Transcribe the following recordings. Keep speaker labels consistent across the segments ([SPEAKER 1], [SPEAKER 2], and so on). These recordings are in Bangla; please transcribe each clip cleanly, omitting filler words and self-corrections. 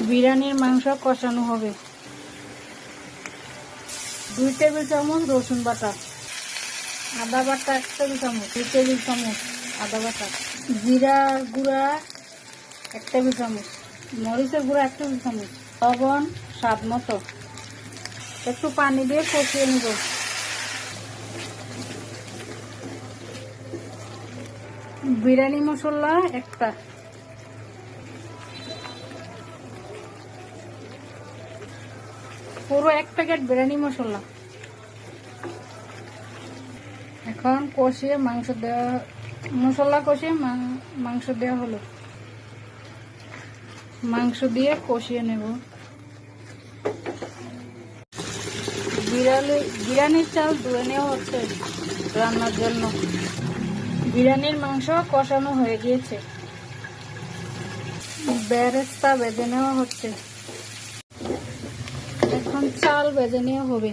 [SPEAKER 1] বিরিয়ানির মাংস কষানো হবে। 2 টেবিল চামচ রসুন বাটা, আদা বাটা 1 টেবিল চামচ, 2 টেবিল চামচ আদা বাটা, জিরা গুঁড়া 1 টেবিল চামচ, মরিচের গুঁড়া 1 টেবিল চামচ, লবণ স্বাদ মতো। একটু পানি দিয়ে কষিয়ে নিব। বিরিয়ানি মশলা একটা, পুরো 1 প্যাকেট বিরিয়ানি মশলা। এখন কষিয়ে মাংস দেওয়া, মশলা কষিয়ে মাংস দেওয়া হলো। মাংস দিয়ে কষিয়ে নেব। বিরিয়ানির চাল ধুয়ে নেওয়া হচ্ছে রান্নার জন্য। বিরিয়ানির মাংস কষানো হয়ে গিয়েছে, বেরেস্তা ভেজে নেওয়া হচ্ছে। এখন চাল ভেজে নেওয়া হবে।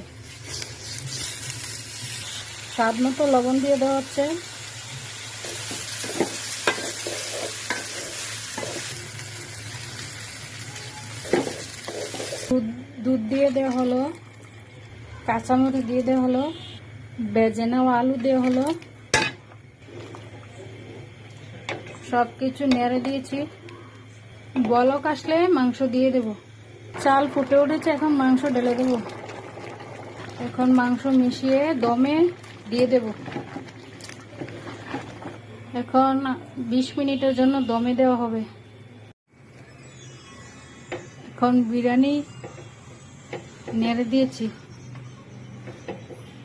[SPEAKER 1] স্বাদ মতো লবণ দিয়ে দেওয়া হচ্ছে। দুধ দিয়ে দেওয়া হলো, কাঁচামরিচ দিয়ে দেওয়া হলো, ভেজে নেওয়া আলু দেওয়া হলো। সবকিছু নেড়ে দিয়েছি। বলক আসলে মাংস দিয়ে দেব। চাল ফুটে উঠেছে, এখন মাংস ঢেলে দেব। এখন মাংস মিশিয়ে দমে দিয়ে দেব। এখন 20 মিনিটের জন্য দমে দেওয়া হবে। এখন বিরিয়ানি নেড়ে দিয়েছি,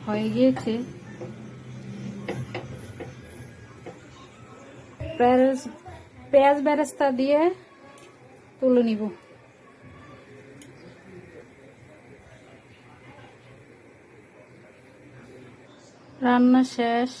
[SPEAKER 1] হয়ে গিয়েছে। পেঁয়াজ বেরেস্তা দিয়ে তুলে নিব। রান্না শেষ।